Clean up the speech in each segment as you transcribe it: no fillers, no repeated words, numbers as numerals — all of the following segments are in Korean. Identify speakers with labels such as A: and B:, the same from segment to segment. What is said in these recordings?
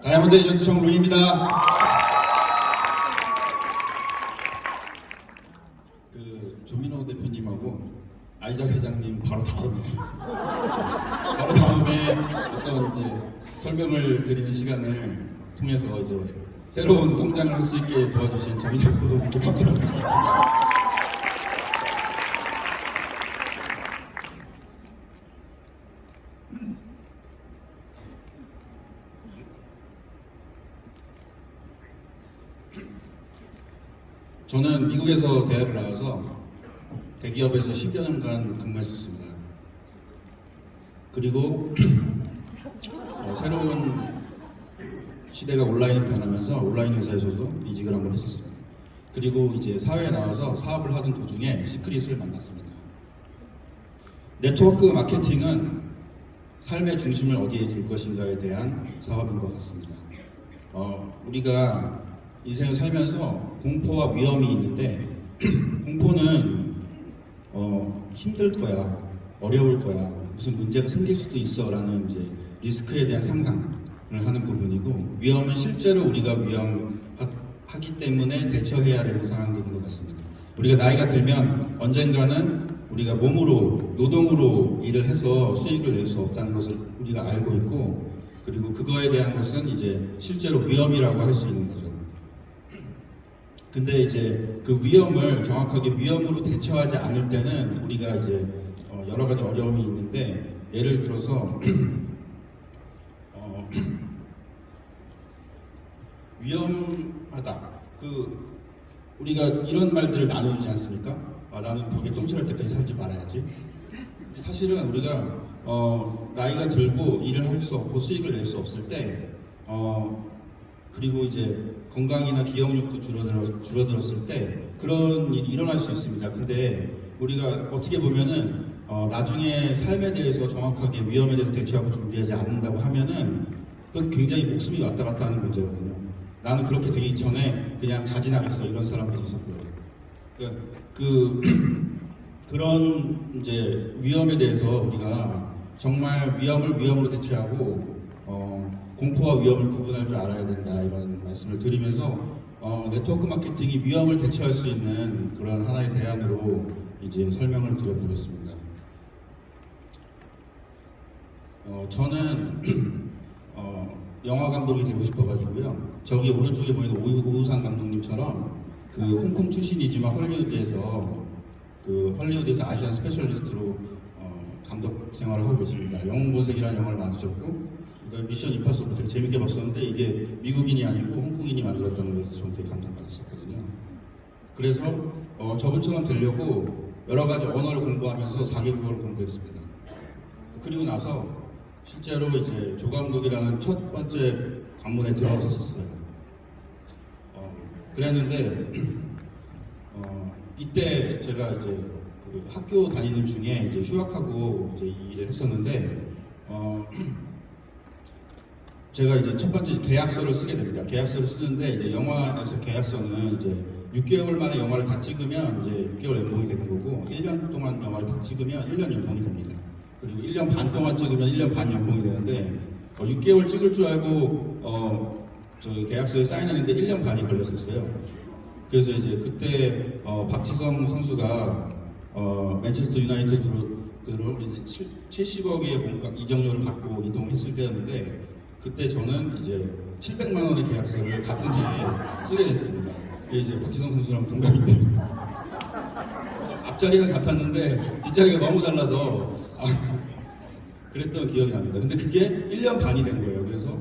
A: 다이아몬드 에이전트 정루희입니다. 조민호 대표님하고 아이작 회장님 바로 다음에 어떤 이제 설명을 드리는 시간을 통해서 이제 새로운 성장을 할 수 있게 도와주신 정희재 스포츠님께 감사합니다. 저는 미국에서 대학을 나와서 대기업에서 10여 년간 근무했었습니다. 그리고 새로운 시대가 온라인으로 변하면서 온라인 회사에서도 이직을 한번 했었습니다. 그리고 이제 사회에 나와서 사업을 하던 도중에 시크릿을 만났습니다. 네트워크 마케팅은 삶의 중심을 어디에 둘 것인가에 대한 사업인 것 같습니다. 우리가 인생을 살면서 공포와 위험이 있는데 공포는 힘들 거야, 어려울 거야, 무슨 문제가 생길 수도 있어 라는 이제 리스크에 대한 상상을 하는 부분이고, 위험은 실제로 우리가 위험하기 때문에 대처해야 되는 상황들인 것 같습니다. 우리가 나이가 들면 언젠가는 우리가 몸으로, 노동으로 일을 해서 수익을 낼 수 없다는 것을 우리가 알고 있고, 그리고 그거에 대한 것은 이제 실제로 위험이라고 할 수 있는 거죠. 근데 이제 그 위험을 정확하게 위험으로 대처하지 않을 때는 우리가 이제 여러 가지 어려움이 있는데, 예를 들어서 위험하다. 우리가 이런 말들을 나눠주지 않습니까? 나는 벽에 똥칠할 때까지 살지 말아야지. 사실은 우리가 나이가 들고 일을 할 수 없고 수익을 낼 수 없을 때 그리고 이제 건강이나 기억력도 줄어들었을 때 그런 일이 일어날 수 있습니다. 근데 우리가 어떻게 보면은 나중에 삶에 대해서 정확하게 위험에 대해서 대처하고 준비하지 않는다고 하면은 그건 굉장히 목숨이 왔다 갔다 하는 문제거든요. 나는 그렇게 되기 전에 그냥 자진하겠어, 이런 사람들이 있었고요. 그런 이제 위험에 대해서 우리가 정말 위험을 위험으로 대처하고 공포와 위험을 구분할 줄 알아야 된다, 이런 말씀을 드리면서 네트워크 마케팅이 위험을 대처할 수 있는 그런 하나의 대안으로 이제 설명을 드려보겠습니다. 저는 영화 감독이 되고 싶어가지고요. 저기 오른쪽에 보이는 오우상 감독님처럼 홍콩 출신이지만 헐리우드에서 아시안 스페셜리스트로 감독 생활을 하고 계십니다. 영웅본색이라는 영화를 만드셨고, 미션 임파서블 되게 재밌게 봤었는데 이게 미국인이 아니고 홍콩인이 만들었다는 거에서 저는 되게 감동받았었거든요. 그래서 저분처럼 되려고 여러 가지 언어를 공부하면서 4개국어를 공부했습니다. 그리고 나서 실제로 이제 조 감독이라는 첫 번째 관문에 들어갔었어요. 그랬는데 이때 제가 이제 학교 다니는 중에 이제 휴학하고 이제 일을 했었는데 제가 이제 첫 번째 계약서를 쓰게 됩니다. 계약서를 쓰는데 이제 영화에서 계약서는 이제 6개월 만에 영화를 다 찍으면 이제 6개월 연봉이 되는 거고, 1년 동안 영화를 다 찍으면 1년 연봉이 됩니다. 그리고 1년 반 동안 찍으면 1년 반 연봉이 되는데 6개월 찍을 줄 알고 저 계약서에 사인하는데 1년 반이 걸렸었어요. 그래서 이제 그때 박지성 선수가 맨체스터 유나이티드로 이제 70억의 뭔가 이적료를 받고 이동했을 때였는데, 그때 저는 이제 700만 원의 계약서를 같은 해에 쓰게 됐습니다. 이게 이제 박지성 선수랑 동갑인데 앞자리는 같았는데 뒷자리가 너무 달라서 그랬던 기억이 납니다. 근데 그게 1년 반이 된 거예요. 그래서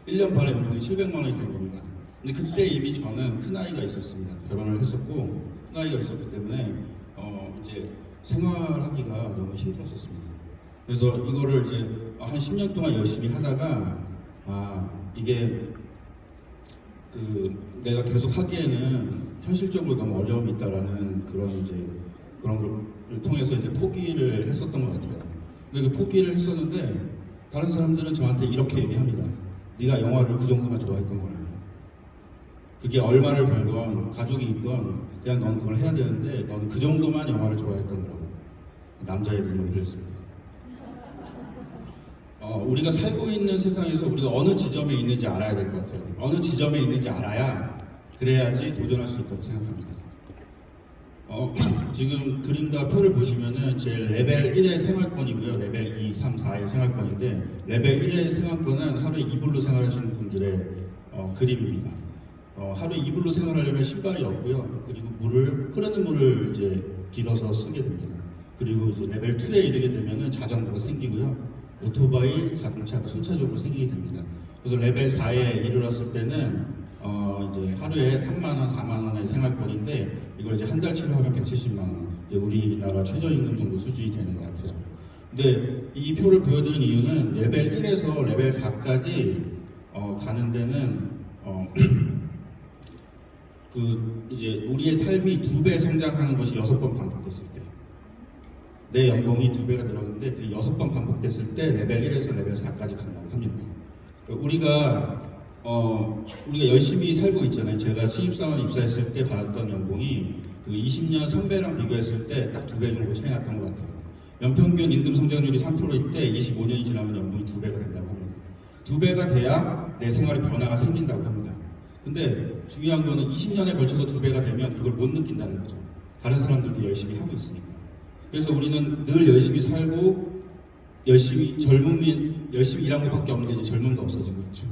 A: 1년 반에 연봉이 700만 원이 된 겁니다. 근데 그때 이미 저는 큰아이가 있었습니다. 결혼을 했었고 큰아이가 있었기 때문에 이제 생활하기가 너무 힘들었었습니다. 그래서 이거를 이제 한 10년 동안 열심히 하다가 이게 내가 계속 하기에는 현실적으로 너무 어려움이 있다라는 그런 걸 통해서 이제 포기를 했었던 것 같아요. 근데 그 포기를 했었는데 다른 사람들은 저한테 이렇게 얘기합니다. 네가 영화를 그 정도만 좋아했던 거라고. 그게 얼마를 벌건 가족이 있건 그냥 넌 그걸 해야 되는데 넌 그 정도만 영화를 좋아했던 거라고. 남자의 눈물을 흘렸습니다. 우리가 살고 있는 세상에서 우리가 어느 지점에 있는지 알아야 될 것 같아요. 어느 지점에 있는지 알아야 그래야지 도전할 수 있다고 생각합니다. 지금 그림과 표를 보시면은 제 레벨 1의 생활권이고요. 레벨 2, 3, 4의 생활권인데 레벨 1의 생활권은 하루에 이불로 생활하시는 분들의 그림입니다. 하루에 이불로 생활하려면 신발이 없고요. 그리고 흐르는 물을 이제 빌어서 쓰게 됩니다. 그리고 이제 레벨 2에 이르게 되면은 자전거가 생기고요. 오토바이, 자동차가 순차적으로 생기게 됩니다. 그래서 레벨 4에 이르렀을 때는 이제 하루에 3만 원, 4만 원의 생활권인데 이걸 이제 한 달치로 하면 170만 원. 우리나라 최저임금 정도 수준이 되는 것 같아요. 근데 이 표를 보여드린 이유는 레벨 1에서 레벨 4까지 가는 데는 이제 우리의 삶이 2배 성장하는 것이 6번 반복됐을 때, 내 연봉이 2배가 늘었는데 그 6번 반복됐을 때 레벨 1에서 레벨 4까지 간다고 합니다. 우리가 열심히 살고 있잖아요. 제가 신입사원 입사했을 때 받았던 연봉이 그 20년 선배랑 비교했을 때 딱 2배 정도 차이 났던 것 같아요. 연평균 임금 성장률이 3%일 때 25년이 지나면 연봉이 2배가 된다고 합니다. 2배가 돼야 내 생활에 변화가 생긴다고 합니다. 근데 중요한 거는 20년에 걸쳐서 2배가 되면 그걸 못 느낀다는 거죠. 다른 사람들도 열심히 하고 있으니까. 그래서 우리는 늘 열심히 살고 열심히 일한 것밖에 없는 게 젊은 거 없어지고 있죠.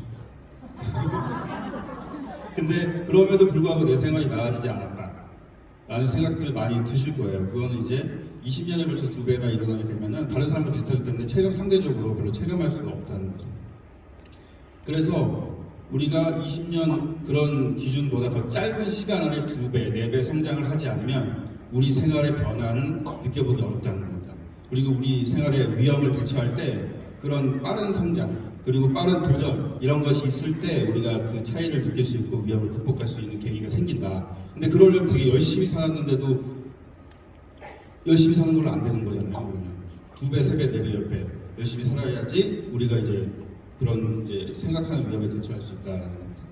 A: 근데 그럼에도 불구하고 내 생활이 나아지지 않았다 라는 생각들을 많이 드실 거예요. 그거는 이제 20년에 걸쳐 2배가 일어나게 되면은 다른 사람과 비슷하기 때문에 상대적으로 별로 체감할 수가 없다는 거죠. 그래서 우리가 20년 그런 기준보다 더 짧은 시간 안에 2배, 4배 성장을 하지 않으면 우리 생활의 변화는 느껴보기 어렵다는 겁니다. 그리고 우리 생활의 위험을 대처할 때 그런 빠른 성장, 그리고 빠른 도전 이런 것이 있을 때 우리가 그 차이를 느낄 수 있고 위험을 극복할 수 있는 계기가 생긴다. 근데 그러려면 되게 열심히 살았는데도 열심히 사는 걸로 안 되는 거잖아요. 그러면 2배, 3배, 4배, 10배 열심히 살아야지 우리가 이제 그런 이제 생각하는 위험에 대처할 수 있다는 겁니다.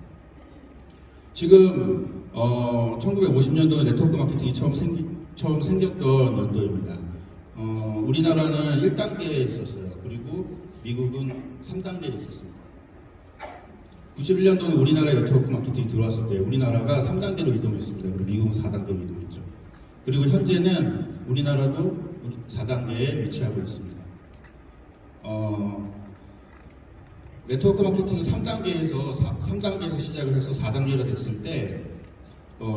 A: 지금 1950년도는 네트워크 마케팅이 처음 생겼던 연도입니다. 우리나라는 1단계에 있었어요. 그리고 미국은 3단계에 있었습니다. 91년도는 우리나라에 네트워크 마케팅이 들어왔을 때 우리나라가 3단계로 이동했습니다. 그리고 미국은 4단계로 이동했죠. 그리고 현재는 우리나라도 4단계에 위치하고 있습니다. 네트워크 마케팅은 3단계에서 시작을 해서 4단계가 됐을 때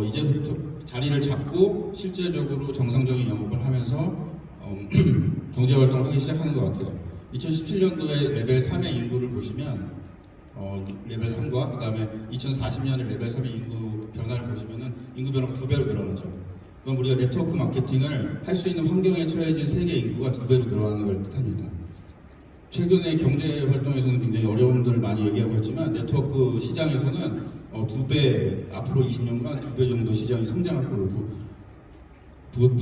A: 이제부터 자리를 잡고 실제적으로 정상적인 영업을 하면서 경제활동을 하기 시작하는 것 같아요. 2017년도에 레벨 3의 인구를 보시면 레벨 3과 그 다음에 2040년에 레벨 3의 인구 변화를 보시면은 인구 변화가 2배로 늘어나죠. 그럼 우리가 네트워크 마케팅을 할 수 있는 환경에 처해진 세계 인구가 2배로 늘어나는 걸 뜻합니다. 최근에 경제 활동에서는 굉장히 어려움들을 많이 얘기하고 있지만 네트워크 시장에서는 2배, 앞으로 20년간 2배 정도 시장이 성장할 걸로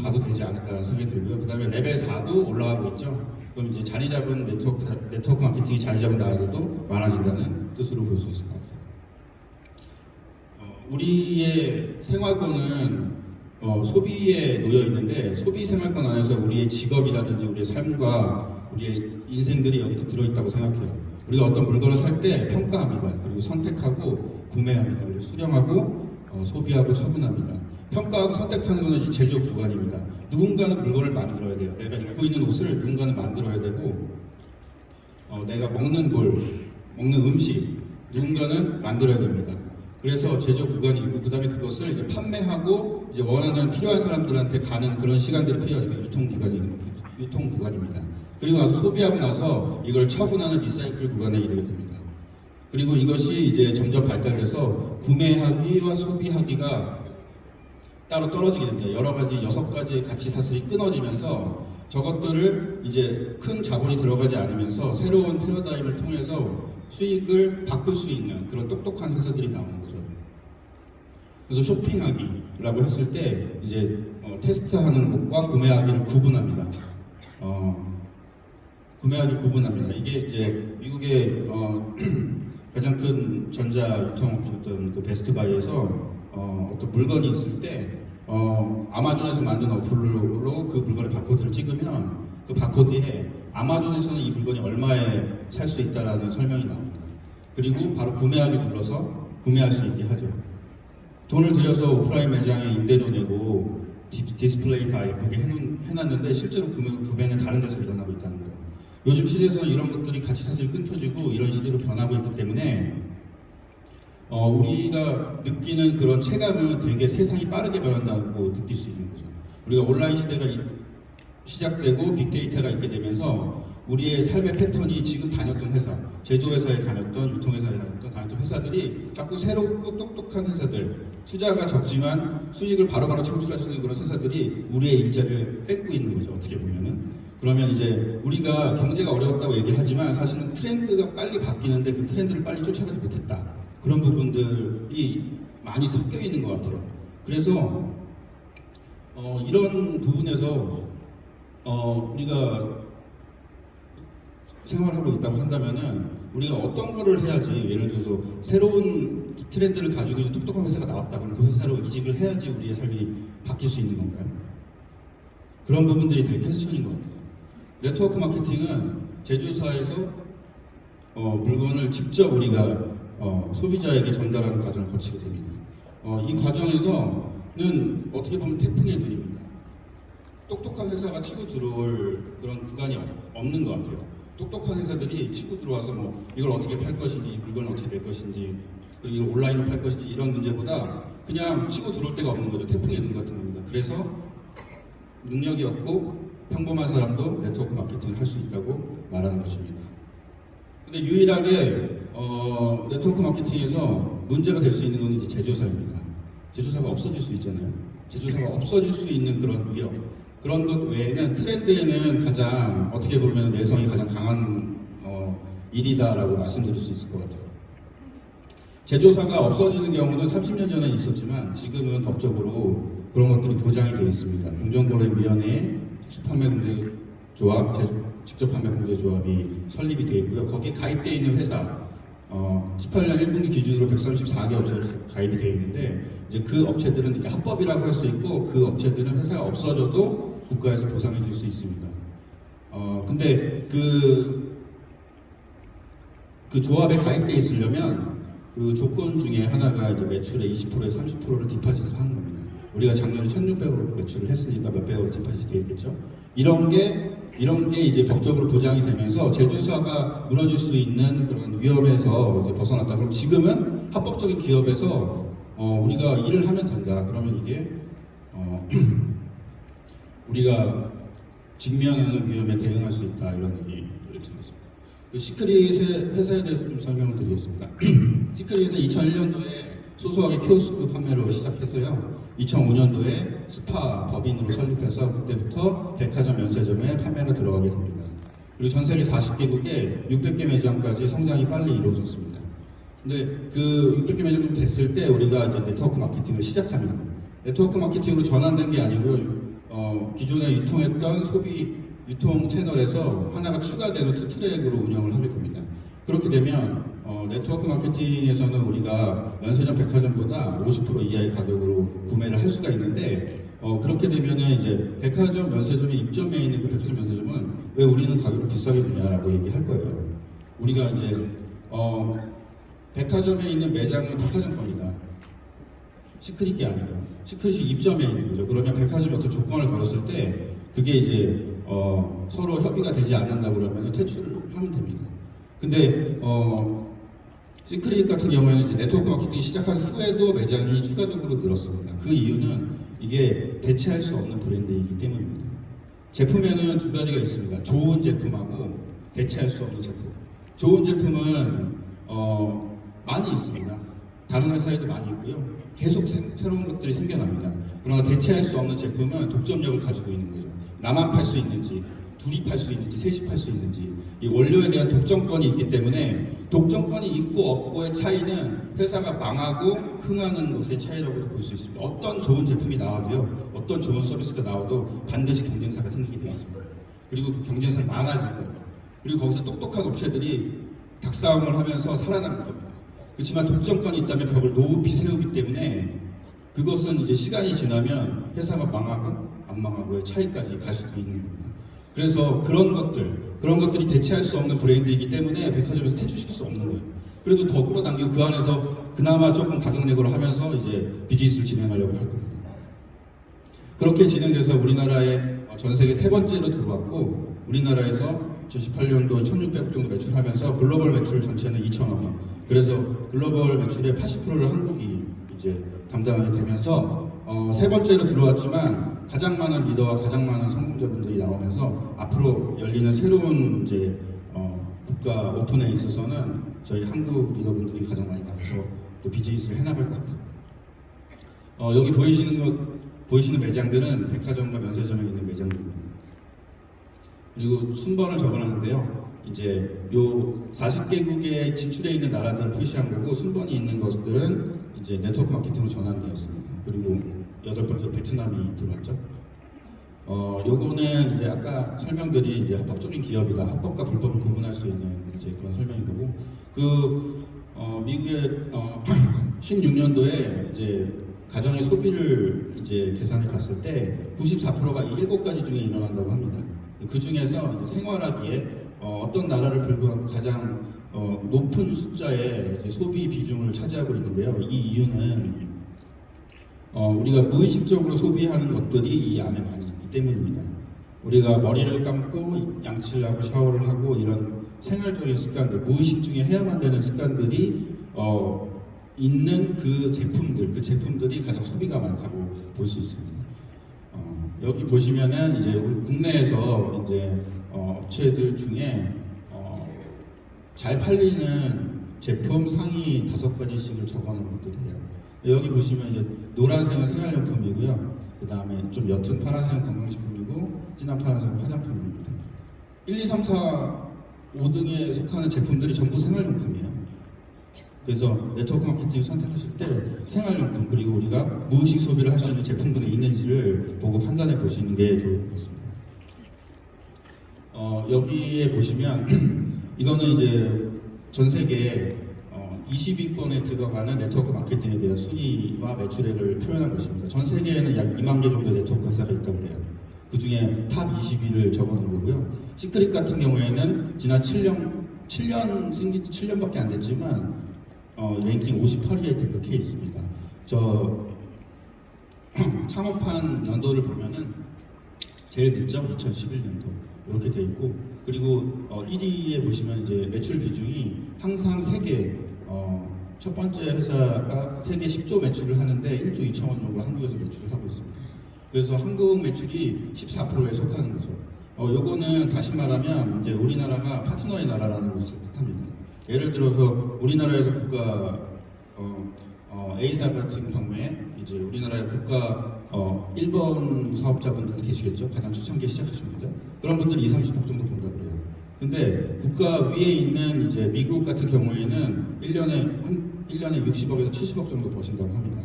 A: 봐도 되지 않을까 생각이 들고요. 그 다음에 레벨 4도 올라가고 있죠. 그럼 이제 자리 잡은 네트워크 마케팅이 자리 잡은 나라들도 많아진다는 뜻으로 볼 수 있을 것 같아요. 우리의 생활권은 소비에 놓여 있는데 소비 생활권 안에서 우리의 직업이라든지 우리의 삶과 우리의 인생들이 여기 들어있다고 생각해요. 우리가 어떤 물건을 살 때 평가합니다. 그리고 선택하고 구매합니다. 그리고 수령하고 소비하고 처분합니다. 평가하고 선택하는 것은 제조 구간입니다. 누군가는 물건을 만들어야 돼요. 내가 입고 있는 옷을 누군가는 만들어야 되고 내가 먹는 음식 누군가는 만들어야 됩니다. 그래서 제조 구간이 있고 그 다음에 그것을 이제 판매하고 이제 원하는 필요한 사람들한테 가는 그런 시간들이 필요하죠. 유통 구간입니다. 그리고 나서 소비하고 나서 이걸 처분하는 리사이클 구간에 이르게 됩니다. 그리고 이것이 이제 점점 발달돼서 구매하기와 소비하기가 따로 떨어지게 됩니다. 여러 가지 6가지의 가치 사슬이 끊어지면서 저것들을 이제 큰 자본이 들어가지 않으면서 새로운 패러다임을 통해서 수익을 바꿀 수 있는 그런 똑똑한 회사들이 나오는 거죠. 그래서 쇼핑하기라고 했을 때 이제 테스트하는 것과 구매하기를 구분합니다. 구분합니다. 이게 이제 미국의 가장 큰 전자 유통업체였던 그 베스트바이에서 어떤 물건이 있을 때 아마존에서 만든 어플로 그 물건의 바코드를 찍으면 그 바코드에 아마존에서는 이 물건이 얼마에 살 수 있다라는 설명이 나옵니다. 그리고 바로 구매하기 눌러서 구매할 수 있게 하죠. 돈을 들여서 오프라인 매장에 임대료 내고 디스플레이 다 예쁘게 해놨는데 실제로 구매는 다른 데서 일어나고 있다는 거예요. 요즘 시대에서는 이런 것들이 가치 사슬이 끊겨지고 이런 시대로 변하고 있기 때문에 우리가 느끼는 그런 체감은 되게 세상이 빠르게 변한다고 느낄 수 있는 거죠. 우리가 온라인 시대가 시작되고 빅데이터가 있게 되면서 우리의 삶의 패턴이 지금 다녔던 회사, 제조회사에 다녔던, 유통회사에 다녔던 회사들이 자꾸 새롭고 똑똑한 회사들, 투자가 적지만 수익을 바로바로 창출할 수 있는 그런 회사들이 우리의 일자리를 뺏고 있는 거죠. 어떻게 보면은. 그러면 이제 우리가 경제가 어려웠다고 얘기를 하지만 사실은 트렌드가 빨리 바뀌는데 그 트렌드를 빨리 쫓아가지 못했다. 그런 부분들이 많이 섞여 있는 것 같아요. 그래서 이런 부분에서 우리가 생활하고 있다고 한다면은 우리가 어떤 거를 해야지, 예를 들어서 새로운 트렌드를 가지고 있는 똑똑한 회사가 나왔다 그러면 그 회사로 이직을 해야지 우리의 삶이 바뀔 수 있는 건가요? 그런 부분들이 되게 퀘스천인 것 같아요. 네트워크 마케팅은 제조사에서 물건을 직접 우리가 소비자에게 전달하는 과정을 거치게 됩니다. 이 과정에서는 어떻게 보면 태풍의 눈입니다. 똑똑한 회사가 치고 들어올 그런 구간이 없는 것 같아요. 똑똑한 회사들이 치고 들어와서 뭐 이걸 어떻게 팔 것인지, 물건을 어떻게 낼 것인지, 그리고 이걸 온라인으로 팔 것인지 이런 문제보다 그냥 치고 들어올 데가 없는 거죠. 태풍의 눈 같은 겁니다. 그래서 능력이 없고 평범한 사람도 네트워크 마케팅을 할 수 있다고 말하는 것입니다. 근데 유일하게 네트워크 마케팅에서 문제가 될 수 있는 것은 이제 제조사입니다. 제조사가 없어질 수 있잖아요. 제조사가 없어질 수 있는 그런 위협, 그런 것 외에는 트렌드에는 가장 어떻게 보면 내성이 가장 강한 일이다라고 말씀드릴 수 있을 것 같아요. 제조사가 없어지는 경우는 30년 전에 있었지만 지금은 법적으로 그런 것들이 보장이 되어 있습니다. 공정거래위원회 특수판매공제조합, 직접 판매공제조합이 설립이 되어 있고요. 거기에 가입되어 있는 회사 18년 1분기 기준으로 134개 업체가 가입이 되어 있는데 이제 그 업체들은 이제 합법이라고 할 수 있고 그 업체들은 회사가 없어져도 국가에서 보상해 줄 수 있습니다. 근데 그 조합에 가입돼 있으려면 그 조건 중에 하나가 이제 매출의 20%에서 30%를 디파짓을 하는 겁니다. 우리가 작년에 1,600억 매출을 했으니까 몇백억 디파짓이 되어 있겠죠. 이런 게 이제 법적으로 보장이 되면서 제조사가 무너질 수 있는 그런 위험에서 이제 벗어났다. 그럼 지금은 합법적인 기업에서 우리가 일을 하면 된다. 그러면 이게 우리가 직면하는 위험에 대응할 수 있다. 이런 얘기를 드리겠습니다. 시크릿의 회사에 대해서 좀 설명을 드리겠습니다. 시크릿은 2001년도에 소소하게 키오스크 판매로 시작해서요. 2005년도에 스파 법인으로 설립해서 그때부터 백화점, 면세점에 판매로 들어가게 됩니다. 그리고 전 세계 40개국에 600개 매장까지 성장이 빨리 이루어졌습니다. 근데 그 600개 매장 됐을 때 우리가 이제 네트워크 마케팅을 시작합니다. 네트워크 마케팅으로 전환된 게 아니고요. 기존에 유통했던 소비 유통 채널에서 하나가 추가되는 투트랙으로 운영을 하게 됩니다. 그렇게 되면 네트워크 마케팅에서는 우리가 면세점, 백화점보다 50% 이하의 가격으로 구매를 할 수가 있는데 그렇게 되면은 이제 백화점, 면세점에 입점해 있는 그 백화점, 면세점은 왜 우리는 가격을 비싸게 주냐라고 얘기할 거예요. 우리가 이제 백화점에 있는 매장은 백화점 겁니다. 시크릿이 아니에요. 시크릿이 입점해 있는 거죠. 그러면 백화점이 어떤 조건을 걸었을 때 그게 이제 서로 협의가 되지 않는다 그러면 퇴출을 하면 됩니다. 근데 시크릿 같은 경우에는 이제 네트워크 마케팅이 시작한 후에도 매장이 추가적으로 늘었습니다. 그 이유는 이게 대체할 수 없는 브랜드이기 때문입니다. 제품에는 두 가지가 있습니다. 좋은 제품하고 대체할 수 없는 제품. 좋은 제품은 많이 있습니다. 다른 회사에도 많이 있고요. 계속 새로운 것들이 생겨납니다. 그러나 대체할 수 없는 제품은 독점력을 가지고 있는 거죠. 나만 팔 수 있는지, 둘이 팔 수 있는지, 셋이 팔 수 있는지, 이 원료에 대한 독점권이 있기 때문에 독점권이 있고 없고의 차이는 회사가 망하고 흥하는 것의 차이라고도 볼 수 있습니다. 어떤 좋은 제품이 나와도요, 어떤 좋은 서비스가 나와도 반드시 경쟁사가 생기게 되어 있습니다. 그리고 그 경쟁사는 많아질 거예요. 그리고 거기서 똑똑한 업체들이 닭싸움을 하면서 살아남을 겁니다. 그렇지만 독점권이 있다면 벽을 높이 세우기 때문에 그것은 이제 시간이 지나면 회사가 망하고 안 망하고의 차이까지 갈 수도 있는 겁니다. 그래서 그런 것들이 대체할 수 없는 브랜드이기 때문에 백화점에서 퇴출시킬 수 없는 거예요. 그래도 더 끌어당기고 그 안에서 그나마 조금 가격 내고를 하면서 이제 비즈니스를 진행하려고 할 겁니다. 그렇게 진행돼서 우리나라에 전 세계 세 번째로 들어왔고, 우리나라에서 2018년도에 1,600억 정도 매출하면서 글로벌 매출 전체는 2,000억 원. 그래서 글로벌 매출의 80%를 한국이 이제 담당하게 되면서 세 번째로 들어왔지만 가장 많은 리더와 가장 많은 성공자분들이 나오면서 앞으로 열리는 새로운 이제 국가 오픈에 있어서는 저희 한국 리더분들이 가장 많이 나와서 또 비즈니스를 해나갈 것 같아요. 여기 보이시는 매장들은 백화점과 면세점에 있는 매장들입니다. 그리고 순번을 적어놨는데요. 이제 요 40개국에 진출해 있는 나라들을 표시한 거고, 순번이 있는 것들은 이제 네트워크 마케팅으로 전환되었습니다. 그리고 8번째 베트남이 들어왔죠. 요거는 이제 아까 설명드린 이제 합법적인 기업이다. 합법과 불법을 구분할 수 있는 이제 그런 설명인 거고, 미국의 16년도에 이제 가정의 소비를 이제 계산해 봤을 때 94%가 이 7가지 중에 일어난다고 합니다. 그 중에서 생활하기에 어떤 나라를 불구하고 가장 높은 숫자의 이제 소비 비중을 차지하고 있는데요. 이 이유는 우리가 무의식적으로 소비하는 것들이 이 안에 많이 있기 때문입니다. 우리가 머리를 감고 양치를 하고 샤워를 하고 이런 생활적인 습관들, 무의식 중에 해야만 되는 습관들이 있는 그 제품들이 가장 소비가 많다고 볼 수 있습니다. 여기 보시면은 이제 우리 국내에서 이제 업체들 중에 잘 팔리는 제품 상위 5가지씩을 적어놓은 것들이에요. 여기 보시면 이제 노란색은 생활용품이고요. 그 다음에 좀 옅은 파란색은 건강식품이고, 진한 파란색은 화장품입니다. 1, 2, 3, 4, 5등에 속하는 제품들이 전부 생활용품이에요. 그래서 네트워크 마케팅을 선택하실 때 생활용품, 그리고 우리가 무의식 소비를 할 수 있는 제품군에 있는지를 보고 판단해 보시는 게 좋을 것 같습니다. 여기에 보시면 이거는 이제 전 세계 20위권에 들어가는 네트워크 마케팅에 대한 순위와 매출액을 표현한 것입니다. 전 세계에는 약 2만 개 정도의 네트워크 회사가 있다고 해요. 그 중에 탑 20위를 적어놓은 거고요. 시크릿 같은 경우에는 지난 7년 생긴 지 7년밖에 안 됐지만 랭킹 58위에 등극해 있습니다. 저 창업한 연도를 보면은 제일 늦죠? 2011년도 이렇게 돼 있고, 그리고 1위에 보시면 이제 매출 비중이 항상 세계 첫 번째 회사가 세계 10조 매출을 하는데 1조 2천원 정도 한국에서 매출을 하고 있습니다. 그래서 한국 매출이 14%에 속하는 거죠. 요거는 다시 말하면 이제 우리나라가 파트너의 나라라는 것을 뜻합니다. 예를 들어서 우리나라에서 국가 A사 같은 경우에 이제 우리나라의 국가 1번 사업자분들 계시겠죠? 가장 초창기에 시작하신 분들, 그런 분들이 20-30억 정도 본다고 그래요. 근데 국가 위에 있는 이제 미국 같은 경우에는 1년에 60억에서 70억 정도 버신다고 합니다.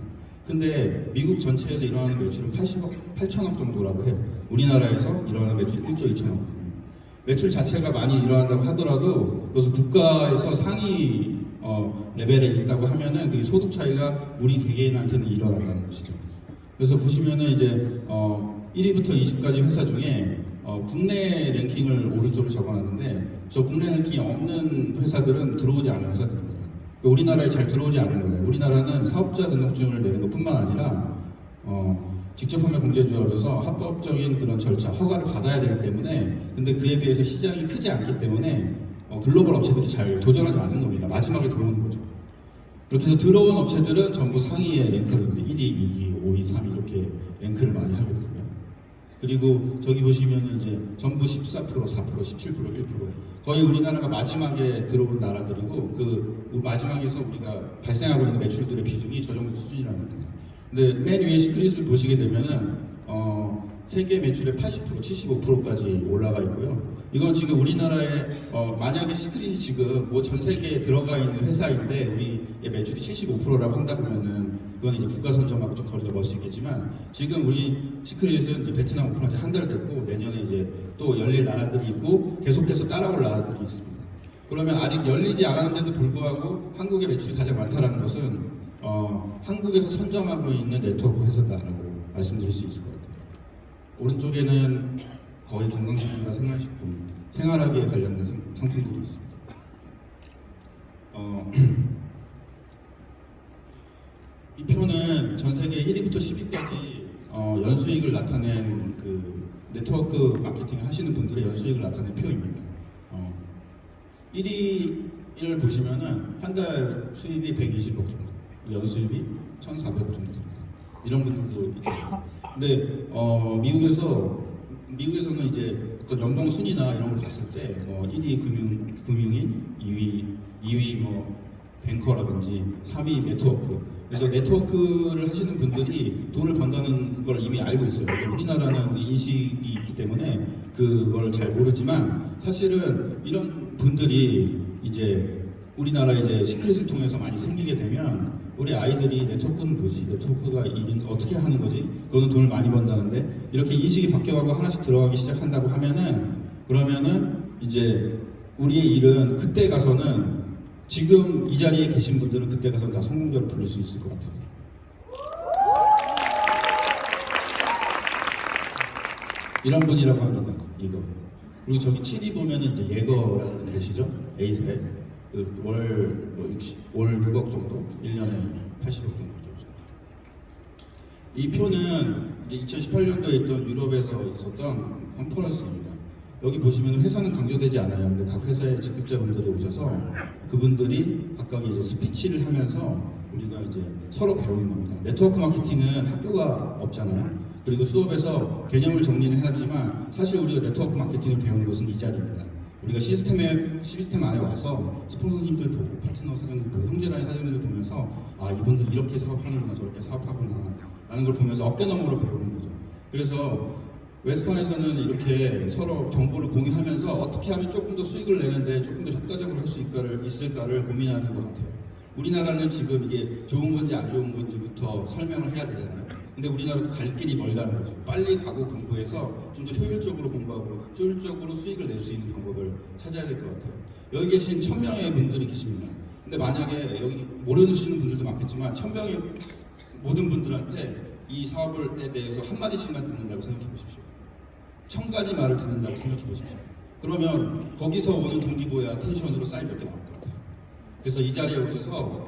A: 근데 미국 전체에서 일어나는 매출은 8천억 정도라고 해요. 우리나라에서 일어나는 매출이 1조 2천억. 매출 자체가 많이 일어난다고 하더라도 그것은 국가에서 상위 레벨에 있다고 하면은 그 소득 차이가 우리 개개인한테는 일어난다는 것이죠. 그래서 보시면은 이제 1위부터 20까지 회사 중에 국내 랭킹을 오른쪽으로 적어놨는데, 저 국내 랭킹이 없는 회사들은 들어오지 않은 회사들입니다. 그러니까 우리나라에 잘 들어오지 않는 거예요. 우리나라는 사업자 등록증을 내는 것뿐만 아니라 직접 판매 공제조합에서 합법적인 그런 절차, 허가를 받아야 되기 때문에, 근데 그에 비해서 시장이 크지 않기 때문에 글로벌 업체들이 잘 도전하지 않는 겁니다. 마지막에 들어오는 거죠. 그렇게 해서 들어온 업체들은 전부 상위에 랭크하거든요. 1위, 2위, 5위, 3위 이렇게 랭크를 많이 하게 되고요. 그리고 저기 보시면 이제 전부 14%, 4%, 17%, 1%. 거의 우리나라가 마지막에 들어온 나라들이고, 그 마지막에서 우리가 발생하고 있는 매출들의 비중이 저 정도 수준이라는 겁니다. 근데 맨 위에 시크릿을 보시게 되면은 세계 매출의 80%, 75%까지 올라가 있고요. 이건 지금 우리나라에 만약에 시크릿이 지금 뭐 전 세계에 들어가 있는 회사인데 우리의 매출이 75%라고 한다 보면은 그건 이제 국가 선점하고 좀 거리가 멀 수 있겠지만, 지금 우리 시크릿은 이제 베트남 오픈한 지 한 달 됐고 내년에 이제 또 열릴 나라들이 있고 계속해서 따라올 나라들이 있습니다. 그러면 아직 열리지 않았는데도 불구하고 한국의 매출이 가장 많다는 것은 한국에서 선점하고 있는 네트워크 회사다라고 말씀드릴 수 있을 것 같아요. 오른쪽에는 거의 건강식품과 생활식품, 생활하기에 관련된 상품들이 있습니다. 이 표는 전 세계 1위부터 10위까지 연수익을 나타낸 그 네트워크 마케팅 하시는 분들의 연수익을 나타낸 표입니다. 1위를 보시면은 한 달 수입이 120억 정도, 연수입이 1,400억 정도 됩니다. 이런 분들도 있고. 근데 미국에서는 이제 어떤 연봉 순위나 이런 걸 봤을 때 1위 금융인, 2위 뭐 뱅커라든지 3위 네트워크. 그래서 네트워크를 하시는 분들이 돈을 번다는 걸 이미 알고 있어요. 우리나라는 인식이 있기 때문에 그걸 잘 모르지만 사실은 이런 분들이 이제 우리나라 이제 시크릿을 통해서 많이 생기게 되면 우리 아이들이 네트워크는 뭐지? 네트워크가 어떻게 하는 거지? 그거는 돈을 많이 번다는데 이렇게 인식이 바뀌어가고 하나씩 들어가기 시작한다고 그러면은 이제 우리의 일은 그때 가서는 지금 이 자리에 계신 분들은 그때 가서 다 성공자로 부를 수 있을 것 같아요. 이런 분이라고 합니다. 이거. 그리고 저기 7위 보면은 이제 예거라는 분 계시죠? A사에 월 6억 정도, 1년에 80억 정도 되죠. 이 표는 이제 2018년도에 있던 유럽에서 있었던 컨퍼런스입니다. 여기 보시면 회사는 강조되지 않아요. 근데 각 회사의 직급자분들이 오셔서 그분들이 각각 이제 스피치를 하면서 우리가 이제 서로 배우는 겁니다. 네트워크 마케팅은 학교가 없잖아요. 그리고 수업에서 개념을 정리는 해놨지만 사실 우리가 네트워크 마케팅을 배우는 것은 이 자리입니다. 우리가 시스템 안에 와서 스폰서님들 보고 파트너 사장님들 보고 형제라인 사장님들 보면서 아 이분들 이렇게 사업하는구나 저렇게 사업하구나 라는 걸 보면서 어깨너머로 배우는 거죠. 그래서 웨스턴에서는 이렇게 서로 정보를 공유하면서 어떻게 하면 조금 더 수익을 내는데 조금 더 효과적으로 할 수 있을까를 고민하는 것 같아요. 우리나라는 지금 이게 좋은 건지 안 좋은 건지부터 설명을 해야 되잖아요. 근데 우리나라도 갈 길이 멀다는 거죠. 빨리 가고 공부해서 좀 더 효율적으로 공부하고 효율적으로 수익을 낼 수 있는 방법을 찾아야 될 것 같아요. 여기 계신 1000명의 분들이 계십니다. 근데 만약에 여기 모르시는 분들도 많겠지만 1000명의 모든 분들한테 이 사업에 대해서 한마디씩만 듣는다고 생각해 보십시오. 1000가지 말을 듣는다고 생각해 보십시오. 그러면 거기서 오는 동기부여와 텐션으로 쌓인 몇 개 나올 것 같아요. 그래서 이 자리에 오셔서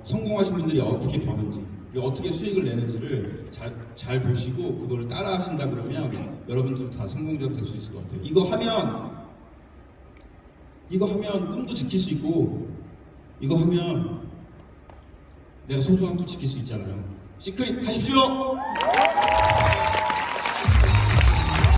A: 성공하신 분들이 어떻게 버는지 그리고 어떻게 수익을 내는지를 잘 보시고 그걸 따라 하신다 그러면 여러분들 다 성공자로 될 수 있을 것 같아요. 이거 하면 꿈도 지킬 수 있고 이거 하면 내가 소중함도 지킬 수 있잖아요. 시크릿 하십시오!